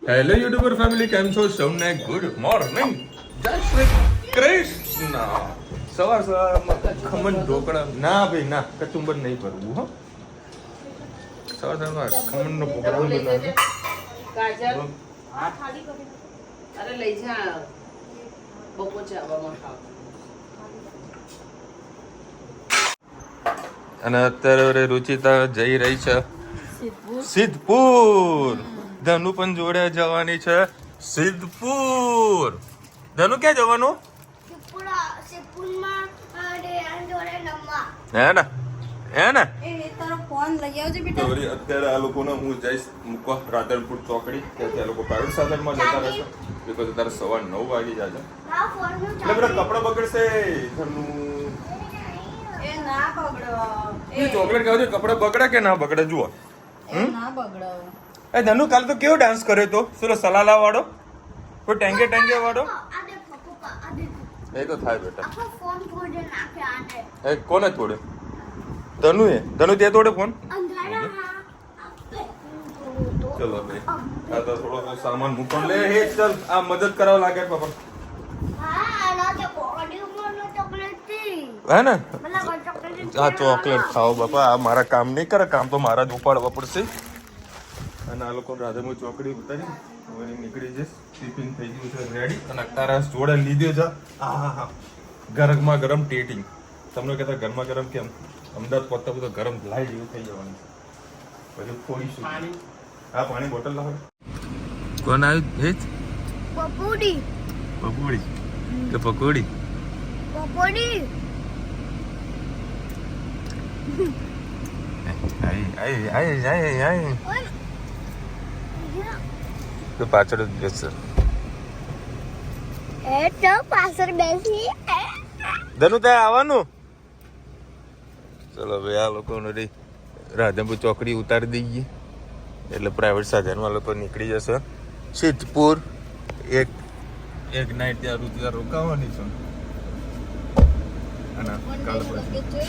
Hello YouTuber family, કેમ છો? સૌને ગુડ મોર્નિંગ, જય શ્રી કૃષ્ણ. સવાર સવારમાં ખમણ ઢોકળા ના ભાઈ ના, કચુંબર નહીં કરવું હો. સવાર સવારમાં ખમણનો પ્રોગ્રામ બનાવ્યો. ગાજર અરે લઈ જા બપોર ચાવવામાં ખાવ. અને અત્યારે રુચિતા જઈ રહી છે સિદ્ધપુર. ધનુ પણ જોડે જવાની છે સિદ્ધપુર. ધનુ ક્યાં જવાનું? હે ને તો વળી અત્યારે આ લોકોને હું જઈશ મૂકવા રાધનપુર ચોકડી. ત્યાં લોકો પ્રાઇવેટ સાધનમાં જતા રહેશે બિકોઝ અત્યારે સવાર 9 વાગી જાય છે. એટલે બધા કપડા બગડશે. ધનુ ચોકલેટ ખાવ છો, કપડા બગડે કે ના બગડે? જુઓ. એ ધનુ કાલ તો કેવો ડાન્સ કર્યો તો? સુલો સલાલા વાળો, કોઈ ટેંગે ટેંગે વાળો. એ તો થાય બેટા. એ કોને તોડે? ધનુ એ. ધનુ તે તોડે ફોન. ચલો ભાઈ, આ તો થોડો સામાન મૂકો. લે હે ચલ, આ મદદ કરાવ લાગે પપ્પા. હે ને આ ચોકલેટ ખાઓ બાપા. આ મારા કામ નહીં કરે, કામ તો મારા જ ઉપાડવા પડશે. અને આ લોકો રાધનપુર ચોકડી ઉતારી હવે નીકળી જશે. ટિફિન થઈ ગયું છે રેડી. અને તારા જોડે લીધે છે હા ગરમમાં ગરમ ટેટિંગ. તમને કહેતા ગરમા ગરમ કેમ? અમદાવાદ પહોંચતા બધું ગરમ લાઈ જેવું થઈ જવાનું છે. પછી ખોડીશું. હા પાણી બોટલ લાવો. કોણ આવ્યું? હેત પકોડી. પકોડી કે પકોડી? પકોડી. તો પાછળ જ બેસે. ધનુ ત્યાં આવવાનું. ચલો ભાઈ, આ લોકો રાધનપુર ચોકડી ઉતારી દઈએ એટલે પ્રાઇવેટ સાધનમાં લોકો નીકળી જશે સિદ્ધપુર. એક નાઈટ ત્યાં રુચિતા રોકાવાની છે. અને કાલ પછી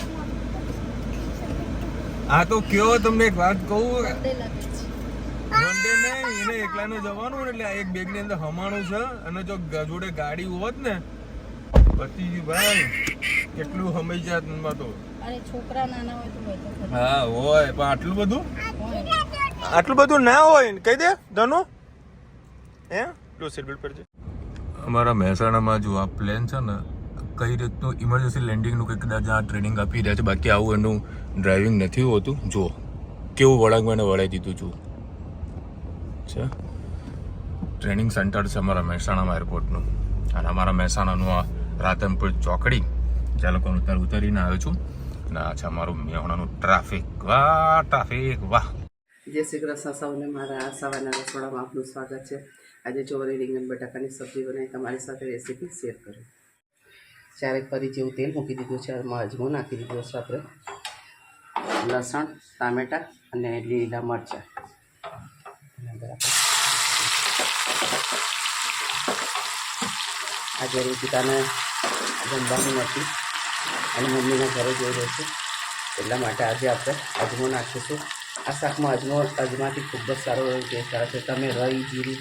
આ તો કયો તમને એક વાત કહું, વન ડે નહીં, એને એકલાને જવાનું એટલે એક બેગ ની અંદર હમાણું છે. અને જો જોડે ગાડી હોત ને પછી ભાઈ કેટલું હમાઈ જાત માં તો. છોકરા નાના હોય તો હા હોય, પણ આટલું બધું ના હોય. કહી દે ધનુ. હે લો સીટ બેલ્ટ પહેરજે. અમારા મહેસાણામાં જો આ પ્લેન છે ને, કઈ રીતનું ઇમરજન્સી લેન્ડિંગનું કંઈક કદાચ આ ટ્રેનિંગ આપી રહ્યા છે. બાકી આવું એનું ડ્રાઇવિંગ નથી હોતું. જુઓ કેવું વળાંગમાં વળાઈ દીધું છું છે. ટ્રેનિંગ સેન્ટર છે અમારા મહેસાણામાં એરપોર્ટનું. અને અમારા મહેસાણાનું આ રાધનપુર ચોકડી જ્યાં લોકો ઉતરીને આવ્યો છું. અને આ છે અમારું મેહોણાનું ટ્રાફિક. વાહ ટ્રાફિક વાહ. જય શ્રી કૃષ્ણ સૌને. મારા સવારના રસોડામાં આપનું સ્વાગત છે. આજે ચોરી રીંગણ બટાકાની સબ્જી બનાવી તમારી સાથે રેસીપી શેર કરું. ચારેક ફરી જેવું તેલ મૂકી દીધું છે. એમાં અજમો નાખી દીધો છે આપણે, લસણ, ટામેટાં અને લીલા મરચાં. આજે રુચિતાને જમવાનું નથી અને મમ્મીના ઘરે જઈ રહ્યો છે, એટલા માટે આજે આપણે અજમો નાખીશું. આ શાકમાં અજમાથી ખૂબ જ સારો ટેસ્ટ આવે છે. તમે રઈ, જીરું,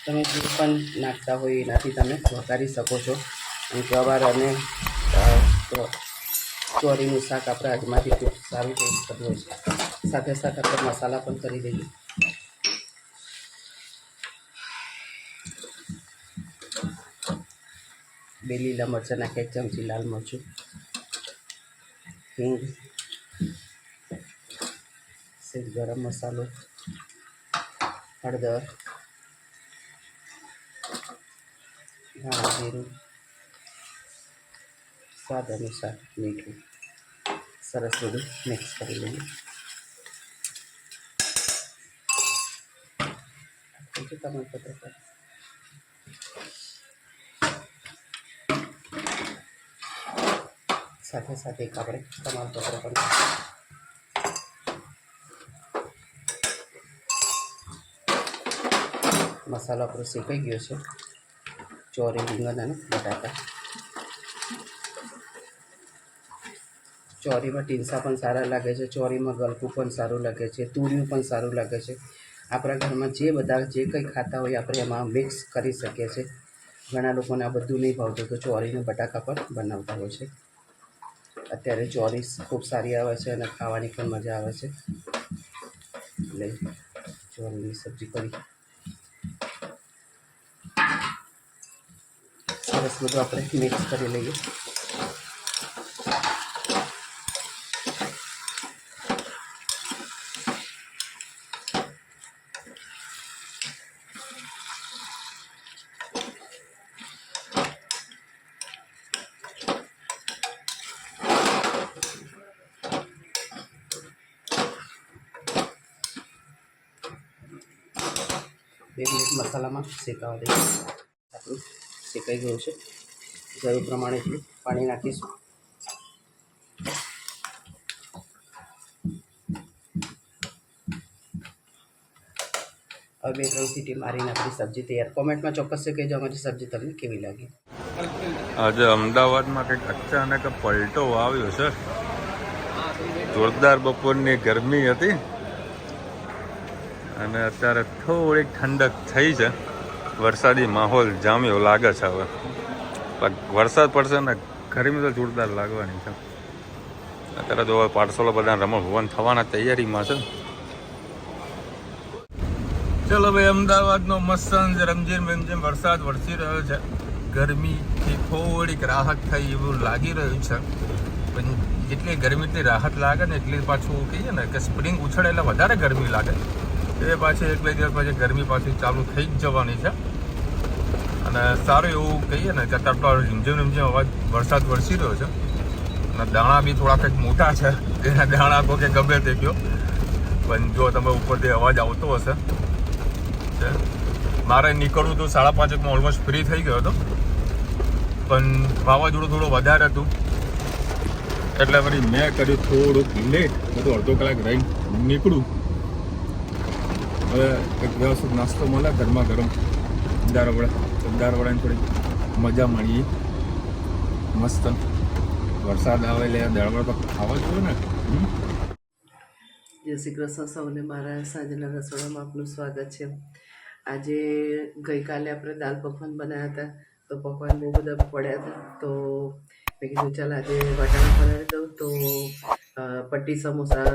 તમે જે પણ નાખતા હોય એનાથી તમે વઘારી શકો છો. અને ગવાર અને ચોરીનું શાક આપણે અજમાથી ખૂબ સારું ટેસ્ટ થતું હોય છે. સાથે સાથે આપણે મસાલા પણ કરી દઈએ. બે લીલા મરચાં નાખ્યા, એક ચમચી લાલ મરચું, હિંગ, સેજ ગરમ મસાલો, હળદર, ધાણા જીરું, સ્વાદ અનુસાર મીઠું. સરસ બધું મિક્સ કરી લઈએ. સાથે સાથે એક આપણે તમાલપત્ર પણ. મસાલો આપણો શેકાઈ ગયો છે. ચોરી, રીંગણ અને બટાકા ચોરીમાં ટીંસા પણ સારા લાગે છે, ચોરીમાં ગલકું પણ સારું લાગે છે, તુરિયું પણ સારું લાગે છે. આપણા ઘરમાં જે બધા જે કંઈ ખાતા હોય આપણે એમાં મિક્સ કરી શકીએ છીએ. ઘણા લોકોને આ બધું નહીં ભાવતું તો ચોરીને બટાકા પણ બનાવતા હોય છે. અત્યારે ચોરી ખૂબ સારી આવે છે અને ખાવાની પણ મજા આવે છે. એટલે ચોરીની સબ્જી કરી સરસ બધું આપણે મિક્સ કરી લઈએ. બે મિનિટ મસાલામાં શેકાવા દઈએ. આપણું શેકાઈ ગયું છે. જરૂર પ્રમાણે એટલું પાણી નાખીશું. હવે 2-3 સીટી મારીને આપણી સબ્જી તૈયાર. કોમેન્ટમાં ચોક્કસ કહેજો અમારી સબ્જી તમને કેવી લાગી. આજે અમદાવાદમાં કંઈક અચાનક પલટો આવ્યો છે. જોરદાર બપોરની ગરમી હતી અને અત્યારે થોડીક ઠંડક થઈ છે. વરસાદી માહોલ જામ્યો લાગે છે. હવે વરસાદ પડશે ને ગરમી તો જોરદાર લાગવાની છે. અત્યારે તો પાર્સલો બધા રમણ ભવન થવાના તૈયારીમાં છે. ચલો ભાઈ, અમદાવાદનો મસ્ત રમઝીમ વરસાદ વરસી રહ્યો છે. ગરમીથી થોડીક રાહત થઈ એવું લાગી રહ્યું છે. પણ જેટલી ગરમીથી રાહત લાગે ને એટલી પાછું કહીએ ને કે સ્પ્રિંગ ઉછળે એટલે વધારે ગરમી લાગે. એ પાછી 1-2 દિવસ પછી ગરમી પાછી ચાલુ થઈ જ જવાની છે. અને સારું એવું કહીએ ને કે અત્યારે રીમઝીમ અવાજ વરસાદ વરસી રહ્યો છે. અને દાણા બી થોડા કંઈક મોટા છે. એના દાણા કહો કે ગમે તે કહો, પણ જો તમે ઉપરથી અવાજ આવતો હશે. મારે નીકળવું તો 5:30 ઓલમોસ્ટ ફ્રી થઈ ગયો હતો, પણ વાવાઝોડું થોડું વધારે હતું એટલે વળી મેં કર્યું થોડુંક લેટ. બધું અડધો કલાક રહીને નીકળું. હવે એક વ્યવસ્થિત નાસ્તો મળે ગરમા ગરમ દાળવડાની થોડી મજા માણીએ. મસ્ત વરસાદ આવે એટલે દાળવડા તો ખાવા જોઈએ ને. જય શ્રી કૃષ્ણ સૌને. મારા સાંજના રસોડામાં આપનું સ્વાગત છે. આજે ગઈકાલે આપણે દાલ પકવાન બનાવ્યા હતા, તો પકવાન બહુ બધા પડ્યા હતા. તો મેં કીધું ચાલ આજે વટાણા બનાવી દઉં તો પટ્ટી સમોસા,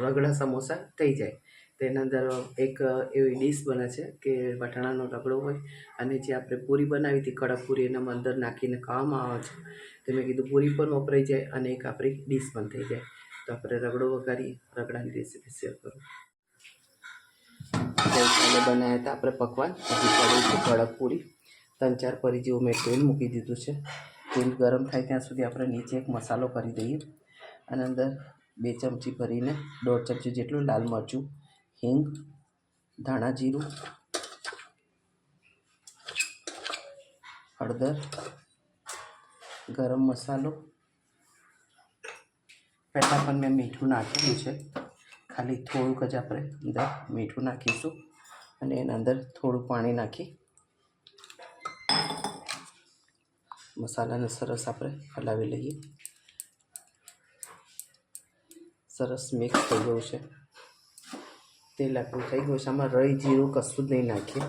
રગડા સમોસા થઈ જાય. તેના અંદર એક એવી ડીશ બને છે કે વટાણાનો રગડો હોય અને જે આપણે પૂરી બનાવી હતી કડક પૂરી એના અંદર નાખીને ખાવામાં આવે છે. તો મેં કીધું પૂરી પણ વપરાઈ જાય અને એક આપણી ડીશ પણ થઈ જાય. તો આપણે રગડો વઘારી રગડાની રેસીપી શેર કરું. ગઈકાલે બનાવ્યા હતા આપણે પકવાન. હજી પડી છે કડક પૂરી. 3-4 પરી જેવું મેં તેલ મૂકી દીધું છે. તેલ ગરમ થાય ત્યાં સુધી આપણે નીચે એક મસાલો કરી દઈએ. અને અંદર 2 ચમચી ભરીને 1.5 ચમચી જેટલું લાલ મરચું, હિંગ, ધાણા જીરું, હળદર, ગરમ મસાલો. પહેલાં પણ મેં મીઠું નાખેલું છે. ખાલી થોડુંક જ આપણે અંદર મીઠું નાખીશું અને એના અંદર થોડું પાણી નાખી મસાલાને સરસ આપણે હલાવી લઈએ. સરસ મિક્સ થઈ ગયું છે. તેલ આપણું થઈ ગયું છે. આમાં રઈ જીરું કશું જ નહીં નાખીએ.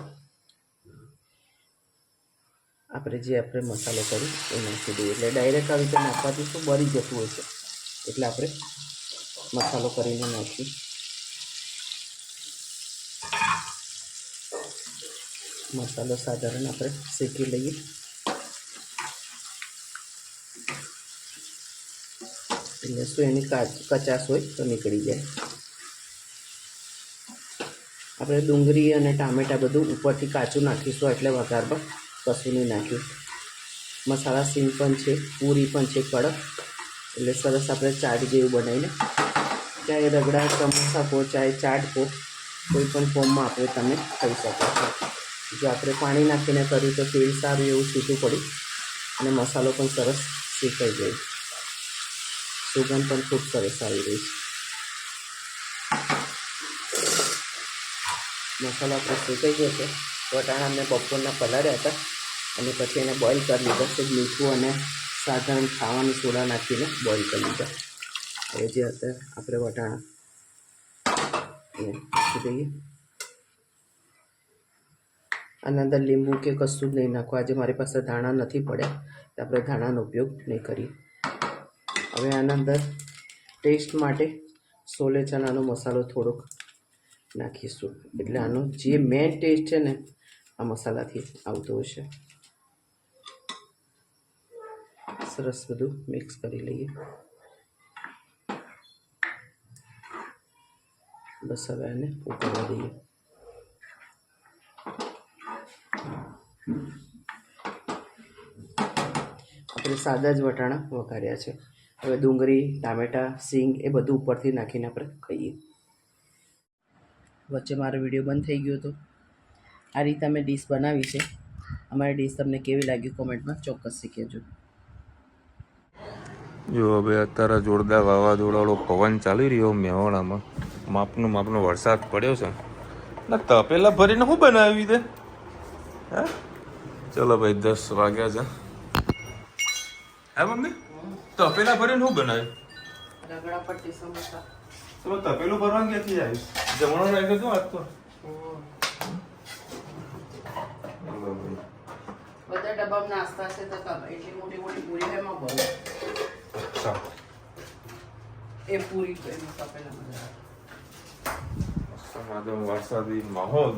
આપણે જે મસાલો કરી એ નાખી દઈએ. એટલે ડાયરેક્ટ આવી રીતે નાખવાથી શું બળી જતું હોય છે, એટલે આપણે મસાલો કરીને નાખીએ. મસાલો સાધારણ આપણે શેકી લઈએ. એટલે શું એની કચાશ હોય તો નીકળી જાય. આપણે ડુંગળી અને ટામેટાં બધું ઉપરથી કાચું નાખીશું, એટલે વઘારમાં કશું નહીં નાખ્યું. મસાલા સીંગ પણ છે, પૂરી પણ છે કડક. એટલે સરસ આપણે ચાટ જેવું બનાવીને, ચાહે રગડા સમોસા કહો, ચાહે ચાટ કહો, કોઈ પણ ફોર્મમાં આપણે તમે ખાઈ શકો છો. જો આપણે પાણી નાખીને કર્યું તો તેલ સારું એવું છૂટું પડ્યું અને મસાલો પણ સરસ શેકાઈ ગયો. સુગંધ પણ ખૂબ સરસ આવી રહી છે. મસાલો આપણે શેકાઈ ગયો છે. વટાણા મેં બપોરના પલાળ્યા હતા અને પછી એને બોઇલ કરી લીધા છે. મીઠું અને સાધારણ ખાવાનું સોડા નાખીને બોઇલ કરી લીધા. હવે જે અત્યારે આપણે વટાણા નાખી દઈએ. આના અંદર લીંબુ કે કશું જ નહીં નાખવું. આજે મારી પાસે ધાણા નથી પડ્યા તો આપણે ધાણાનો ઉપયોગ નહીં કરીએ. હવે આના અંદર ટેસ્ટ માટે સોલે ચણાનો મસાલો થોડોક નાખીશું, એટલે આનો જે મેઇન ટેસ્ટ છે ને આ મસાલાથી આવતો હશે. સરસ બધું મિક્સ કરી લઈએ. બસ હવે આને ઉકળવા દઈએ. આપણે સાદા જ વટાણા વઘાર્યા છે. હવે ડુંગળી, ટામેટાં, સિંગ એ બધું ઉપરથી નાખીને આપણે ખાઈએ. વચ્ચે મારો વિડીયો બંધ થઈ ગયો હતો. આ રીતે અમે ડીશ બનાવી છે. અમારી ડીશ તમને કેવી લાગી કોમેન્ટમાં ચોક્કસ કહેજો. જો હવે અત્યારે જોરદાર વાવાઝોડાવાળો પવન ચાલી રહ્યો મેવાડામાં. માપનો વરસાદ પડ્યો છે. ના તપેલા ભરીને શું બનાવી દે? હા ચલો ભાઈ 10 વાગ્યા છે. હા મમ્મી તપેલા ભરીને શું બનાવ્યું? રગડા પટ્ટી સમોસા. તો તપેલું ભરવા ક્યાંથી આવી? જમણો રાખ્યો છો આજ તો. બધા ડબ્બામાં નાસ્તા છે તો એટલી મોટી મોટી પૂરી એમાં ભરો. અચ્છા એ પૂરી એમાં તપેલામાં. વરસાદી માહોલ.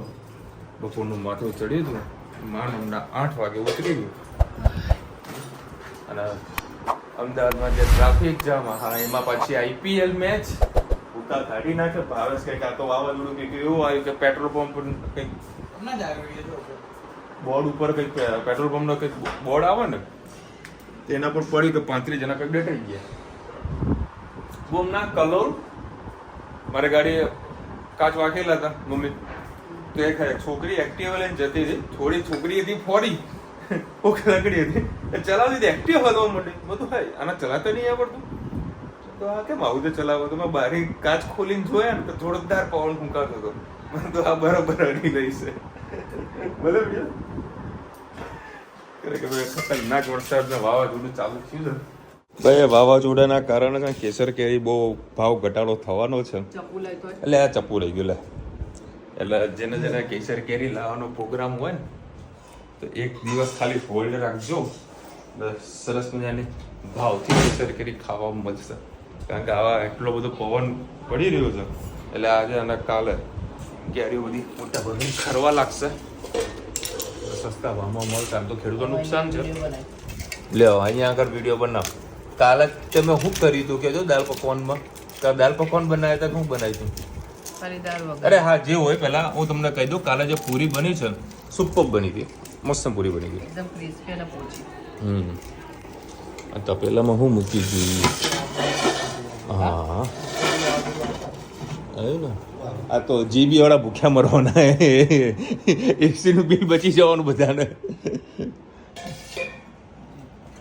બપોરનું માથું ચડ્યું હતું. હમણાં 8 વાગે ઉતરી ગયું. અને અમદાવાદમાં જે ટ્રાફિક જામ, હા એમાં પછી IPL મેચ ઉતા કાઢી નાખે. ભાવેશ કંઈક આ તો વાવાઝોડું કંઈક એવું આવ્યું કે પેટ્રોલ પંપ કંઈક બોર્ડ ઉપર કંઈક પેટ્રોલ પંપનો કંઈક બોર્ડ આવે ને તેના પર પડી કે 35 જણા કંઈક ડટાઈ ગયા. બોમ ના કલોલ મારી ગાડી કાચ વાગેલા હતા મમ્મી. તો એક છોકરી એક્ટિવા લઈને જતી હતી. થોડી છોકરી હતી ફોડી લકડી હતી ચલાવતી હતી. એક્ટિવ હલવા માંડી. બધું ભાઈ આના ચલાવતા નહીં આવડતું તો આ કેમ આવું તો ચલાવો? તો મેં બારી કાચ ખોલીને જોયા ને તો જોરદાર પવન ફૂંકાતો હતો. મને તો આ બરાબર અડી લઈ છે. બરાબર ખતરનાક વરસાદ ને વાવાઝોડું ચાલુ થયું છે. ભાઈ વાવાઝોડાના કારણે કેસર કેરી બહુ ભાવ ઘટાડો થવાનો છે. એટલે આ ચપ્પુ લઈ ગયું લે. એટલે જેને જેને કેસર કેરી લાવવાનો પ્રોગ્રામ હોય ને તો એક દિવસ ખાલી હોલ્ડ રાખજો. સરસ મજાની ભાવથી કેસર કેરી ખાવા મળશે. કારણ કે આવા એટલો બધો પવન પડી રહ્યો છે એટલે આજે અને કાલે કેરીઓ બધી મોટા ભાગે ખરવા લાગશે. સસ્તા ભાવમાં મળશે. આમ તો ખેડૂતો નુકસાન છે. લ્યો અહીંયા આગળ વિડીયો બનાવ. કાલે તમે શું કર્યું હતું કે જો દાળ પકવાનમાં દાળ પકવાન બનાવ્યા હતા. શું બનાવ્યું હતું? અરે હા જે હોય પહેલા હું તમને કહી દઉં. કાલે જે પૂરી બની છે સુપર બની હતી. મસ્ત પૂરી બની ગઈ. એકદમ ક્રિસ્પી અને પોચી. તપેલામાં હું મૂકી દીધી. હા આવ્યું ને. આ તો જીબી વાળા ભૂખ્યા મરવાના. એસીનું બિલ બચી જવાનું બધાને.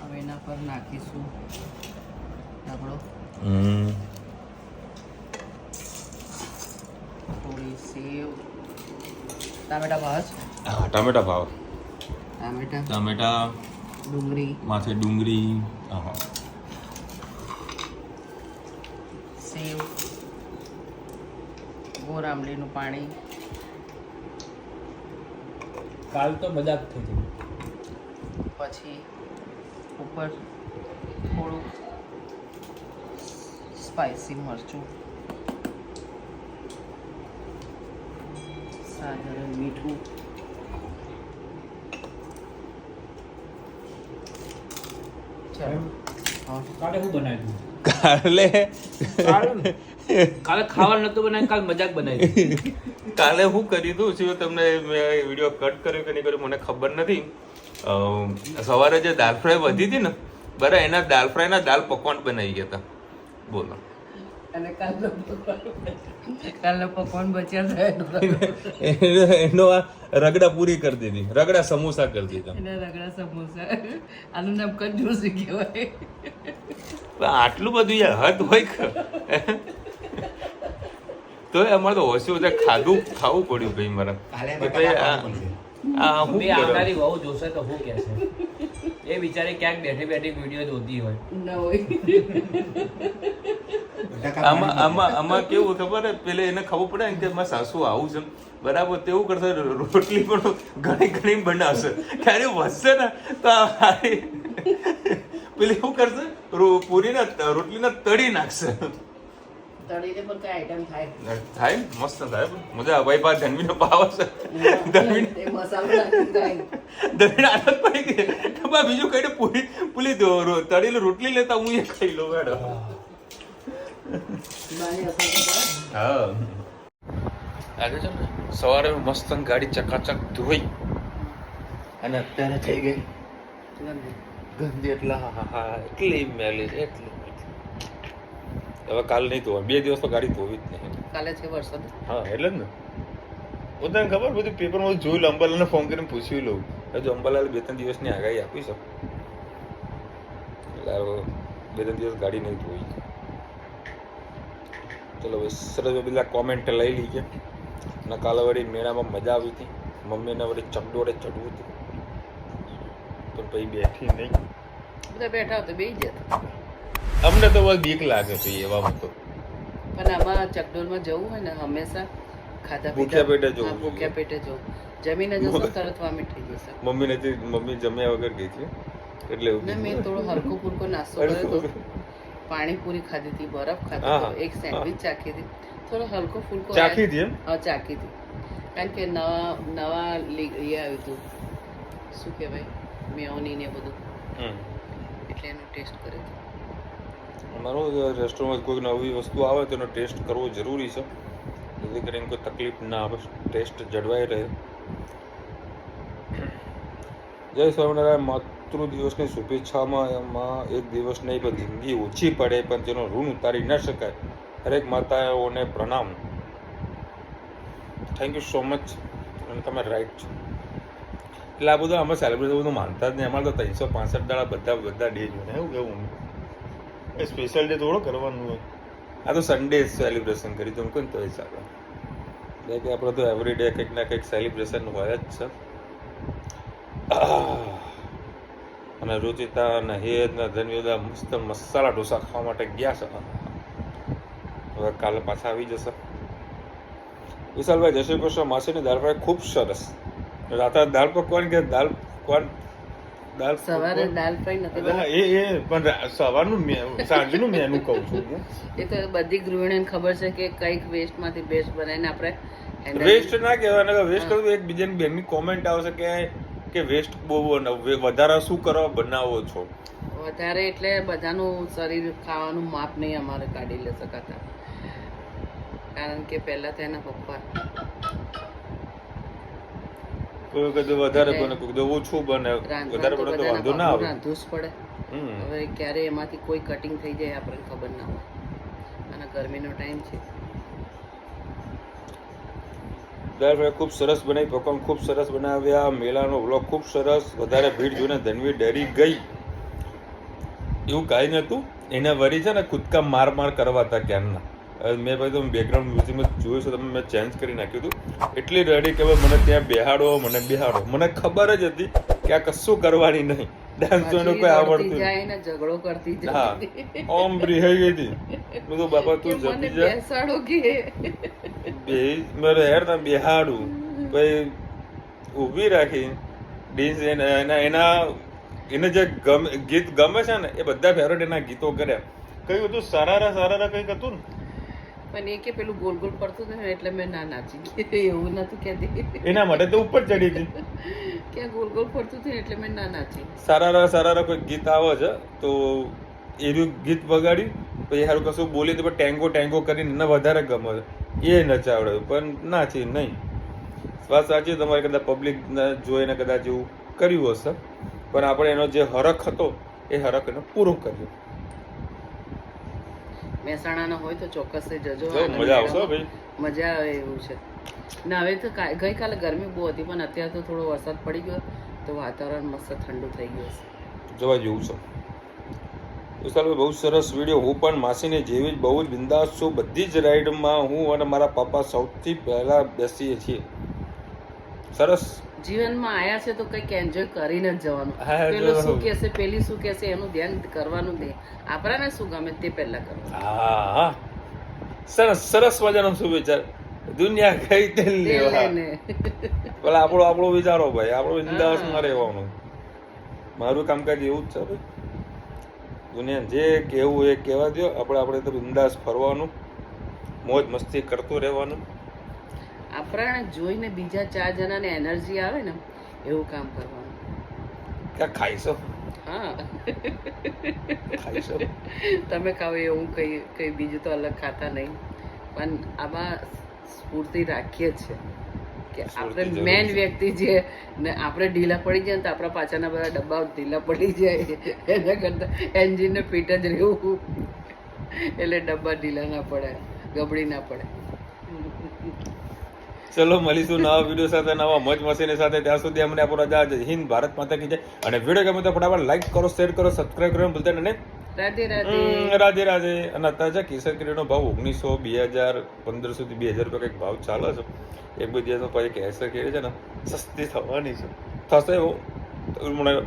હવે એના પર નાખીશું આપણો થોડી સેવ. ટામેટા ભાવ છે? હા ટામેટા ભાવ. ટામેટા, ડુંગળી, માથે ડુંગળી, સેવ, ગોળ આમલીનું પાણી. કાલ તો મજાક થઈ ગઈ. પછી ઉપર થોડું સ્પાઇસી મરચું, સાધારણ મીઠું. કાલે શું બનાવ્યું? કાલે ખાવાનું નતું બનાવ્યું, કાલે મજાક બનાવી. કાલે હું કર્યું હતું શું તમને મેં વિડીયો કટ કર્યો કે નહીં કર્યો મને ખબર નથી. સવારે જે દાળ ફ્રાય વધી હતી ને બરાબર એના દાળ ફ્રાયના દાળ પકવાન બનાવી ગયા હતા. બોલો. અને કાલનો પકવાન બચ્યા એનો આ રગડા પૂરી કરી દીધી. રગડા સમોસા કરી દીધા. રગડા સમોસા. આનું નામ કંજૂસી કહેવાય. આટલું બધું યાર હદ હોય તો અમારે તો હોશી બધા ખાવું પડ્યું ભાઈ મારા. આ હું બે આવનારી વહુ જોશે તો શું કહેશે એ બિચારી ક્યાંક બેઠી બેઠી વિડીયો જોતી હોય ન હોય. આમાં કેવું ખબર હે, પેલે એને ખબર પડે ને કે મારા સાસુ આવું છે બરાબર, તેવું કરશે રોટલી પણ ઘણી ઘણી બનાવશે, ક્યારે વધશે ને તો પેલી શું કરશે, પૂરીના રોટલીના તળી નાખશે. તળીને પણ કઈ આઈટમ થાય. થાય ને, મસ્ત થાય, મજા આવે. ભાઈ બા ધનવીનો પાવ છે, ધનવી તે મસાલો નાખી થાય. ધનવીને આદત પડી ગઈ કે બા બીજું કઈ પૂરી પેલી તળેલી રોટલી લેતા હું એ ખાઈ લઉં મેડમ. બાની અસર તો પડે. હા, આજે છે ને સવારે મસ્ત ગાડી ચકાચક ધોઈ અને અત્યારે થઈ ગઈ ગંદી. ગંદી, એટલે હા હા એટલી મેલી એટલી. હવે કાલ નહીં ધોવા, 2 દિવસ તો ગાડી ધોવી જ નહીં. કાલે છે વરસાદ. હા એટલે જ ને, પોતાને ખબર બધું પેપરમાં જોઈ લો, અંબાલાલને ફોન કરીને પૂછી લઉં. હજુ અંબાલાલ 2-3 દિવસની આગાહી આપી છે, એટલે 2-3 દિવસ ગાડી નહીં ધોઈ. ચલો હવે સરસ પેલા કોમેન્ટ લઈ લઈએ. અને કાલે વળી મેળામાં મજા આવી હતી, મમ્મીને વળી ચકડોળે ચડવું હતું પણ પછી બેઠી નહીં. બધા બેઠા હોય તો બેસી જતા. અમને તો બસ બીક લાગે છે એવામાં તો. પણ આમાં ચકડોળમાં જવું હોય ને હંમેશા ખાધા ભૂખ્યા પેટે જવું હા, ભૂખ્યા પેટે જવું. જમીને જશો તરત વોમિટ થઈ જશે. મમ્મી જમ્યા વગર ગઈ છે એટલે એવું ને મેં થોડો હલકો ફૂલકો નાસ્તો કર્યો હતો. પાણીપુરી ખાધી હતી, બરફ ખાધો હા, હતો, હા. એક સેન્ડવિચ ચાખી હતી, થોડો હલકો ફૂલકો ચાખી હતી એમ? હા ચાખી હતી. કારણ કે નવા એ આવ્યું હતું, શું કહેવાય, મેયોની ને બધું, એટલે એનો ટેસ્ટ કર્યો હતો. અમારું રેસ્ટોરન્ટમાં કોઈ નવી વસ્તુ આવે તેનો ટેસ્ટ કરવો જરૂરી છે, જેથી કરીને કોઈ તકલીફ ના આવે, ટેસ્ટ જળવાઈ રહે. જય સ્વામિનારાયણ. માતૃ દિવસની શુભેચ્છામાં એમાં એક દિવસ નહીં પણ જિંદગી ઓછી પડે પણ તેનો ઋણ ઉતારી ન શકાય. દરેક માતાઓને પ્રણામ. Thank you so much. અને તમે રાઈટ છો. એટલે આ બધું અમે સેલિબ્રેશન બધું માનતા જ નહીં. અમારે તો 365 દાડા બધા ડે જ મને એવું કેવું એ સ્પેશિયલ ડે થોડો કરવાનું હોય. આ તો સન્ડે સેલિબ્રેશન કરી દઉં કોઈ તો હિસાબે. એટલે કે આપણે તો એવરી ડે કંઈક ના કંઈક સેલિબ્રેશન હોય જ છે. અને રુચિતા અને હેત ને ધન્યવાદ મસ્ત મસાલા ઢોસા ખાવા માટે ગયા છે. હવે કાલે પાછા આવી જશે. વિશાલભાઈ જય શ્રી કૃષ્ણ. માસીની દાળ ફ્રાય ખૂબ સરસ. રાત્રે દાળ પકવાન કે દાળ સવારે દાલ ફ્રાય નથી એ પણ સવારનું સાંજનું મેનુ કહું છું. એ તો બધી ગૃહિણીને ખબર છે કે કઈક વેસ્ટ માંથી બેસ્ટ બનાવીને આપણે વેસ્ટ ના કહેવાય, વેસ્ટ કરવું એક બીજાની બેનની કોમેન્ટ આવશે કે વેસ્ટ બહુ વધારે શું કરવા બનાવો છો. વધારે એટલે બધાનું શરીર ખાવાનું માપ નહીં અમારે કાઢી લે શકાતા, કારણ કે પહેલા તો એના પપ્પા કોઈ વખત વધારે બને, કોઈ વખત ઓછું બને. વધારે બને તો વાંધો ના આવે, રાંધવું જ પડે. હવે ક્યારે એમાંથી કોઈ કટિંગ થઈ જાય આપણને ખબર ના હોય, અને ગરમીનો ટાઈમ છે. દાળ ફ્રાય ખૂબ સરસ બનાવી, પકવાન ખૂબ સરસ બનાવ્યા, મેળાનો વ્લોગ ખૂબ સરસ. વધારે ભીડ જોઈને ધનવી ડરી ગઈ. એવું કાંઈ નહોતું, એને વરી છે ને કૂદકા માર કરવા હતા ક્યારના. મેં ભાઈ તમે બેકગ્રાઉન્ડ મ્યુઝિકમાં જોયું છે, તમે મેં ચેન્જ કરી નાખ્યું હતું. એટલી રડી કે મને ત્યાં બેહાડો. મને ખબર જ હતી કે આ કશું કરવાની નહીં, ડાન્સ જોઈને કોઈ આવડતું જાય ને ઝઘડો કરતી જાય. હા, ઓમ રિહાઈ ગઈ હતી. મેં તો બાપા તું જતી જા, બેસાડો કે મારે હેર તમે બેહાડું. પછી ઊભી રાખી ડીન્સ એને જે ગીત ગમે છે ને એ બધા ફેવરેટ એના ગીતો કર્યા. કયું હતું, સારારા કંઈક હતું ને, પણ એ કે પેલું ગોલ ગોલ પડતું હતું ને એટલે મેં ના નાચી ગઈ. એવું નતું કહેતી, એના માટે તો ઉપર ચડી ગઈ કે ગોલ ગોલ પડતું હતું એટલે મેં ના નાચી. સારારા કોઈ ગીત આવે છે તો એનું ગીત વગાડી પછી સારું કશું બોલી તો ટેંગો કરીને એને વધારે ગમે છે, એ નચાવડે પણ નાચી નહીં. વાત સાચી, તમારે કદાચ પબ્લિક જોઈને કદાચ એવું કર્યું હશે, પણ આપણે એનો જે હરખ હતો એ હરખ એનો પૂરો કર્યો. મહેસાણાનો હોય તો ચોક્કસ જજો, મજા આવશે ભાઈ, મજા આવે એવું છે. ને હવે તો ગઈકાલે ગરમી બહુ હતી, પણ અત્યારે તો થોડો વરસાદ પડી ગયો તો વાતાવરણ મસ્ત ઠંડુ થઈ ગયું છે. જોવા જેવું છે. વિશાલભાઈ બહુ સરસ વિડીયો. હું પણ માસીને જેવી જ બહુ જ બિંદાસ છું. બધી જ રાઈડમાં હું અને મારા પપ્પા સૌથી પહેલા બેસીએ છીએ. સરસ. જીવનમાં આયા છે તો કંઈક એન્જોય કરીને જ જવાનું. હા, પેલું જો. શું કહેશે, પેલી શું કહેશે એનું ધ્યાન કરવાનું નહીં. આપણાને શું ગમે તે પહેલા કરવાનું. હા સરસ સરસ મજાનો શું વિચાર દુનિયા કઈ તેલ તે લેવા લઈને પેલા આપણો વિચારો ભાઈ આપણો બિંદાસમાં રહેવાનું મારું કામકાજ એવું જ છે ભાઈ દુનિયા જે કેવું એ કહેવા દો આપણે તો બિંદાસ ફરવાનું મોજ મસ્તી કરતું રહેવાનું આપણાને જોઈને બીજા 4 જણાને એનર્જી આવે ને એવું કામ કરવાનું. ક્યાં ખાઈશો હા ખાઈશો તમે ખાઓ એવું કઈ બીજું તો અલગ ખાતા નહીં, પણ આમાં સ્ફૂર્તિ રાખીએ જ છે કે આપણે જરૂરી મેન છે. વ્યક્તિ જે ને આપણે ઢીલા પડી જાય ને તો આપણા પાછળના બધા ડબ્બા ઢીલા પડી જાય એના કરતાં એન્જિનને ફિટ જ રહેવું એટલે ડબ્બા ઢીલા ના પડે, ગબડી ના પડે. ચલો મળીશું નવા વિડીયો સાથે નવા મોજ મસ્તીની સાથે ત્યાં સુધી અમને આપણો જય હિન્દ ભારત માતા કી જય અને વિડીયો ગમે તો ફટાફટ લાઈક કરો શેર કરો સબસ્ક્રાઇબ કરો ભૂલતા નહીં રાધે રાધે. રાધે રાધે. અને અત્યારે છે કેસર કેરીનો ભાવ 1900 2000 1500 થી 2000 રૂપિયા કંઈક ભાવ ચાલે છે. એક બે દિવસમાં પછી કેસર કેરી છે ને સસ્તી થવાની છે થશે એવું મને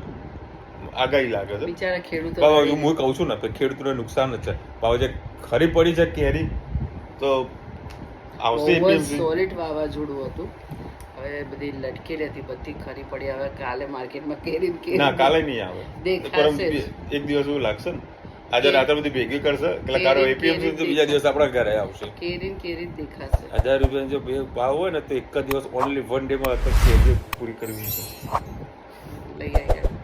આગાહી લાગે છે બિચારા ખેડૂતો બાબા હું કહું છું ને ખેડૂતોને નુકસાન જ છે બાબા જે ખરી પડી છે કેરી તો આવશે બહુ જ APMC. સોલિડ વાવાઝોડું હતું. હવે બધી લટકેલી હતી, બધી ખરી પડી. હવે કાલે માર્કેટમાં કેરી ને કેરી ના કાલે નહીં આવે દેખાશે જ. એક દિવસ એવું લાગશે ને આજે રાત્રે બધી ભેગી કરશે એટલે કારો એપીએમસી તો બીજા દિવસ આપણા ઘરે આવશે કેરી ને કેરી જ દેખાશે. 1000 રૂપિયાનો જો ભાવ હોય ને તો એક જ દિવસ ઓનલી 1 ડે માં કેરી પૂરી કરવી છે લઈ આવ્યા.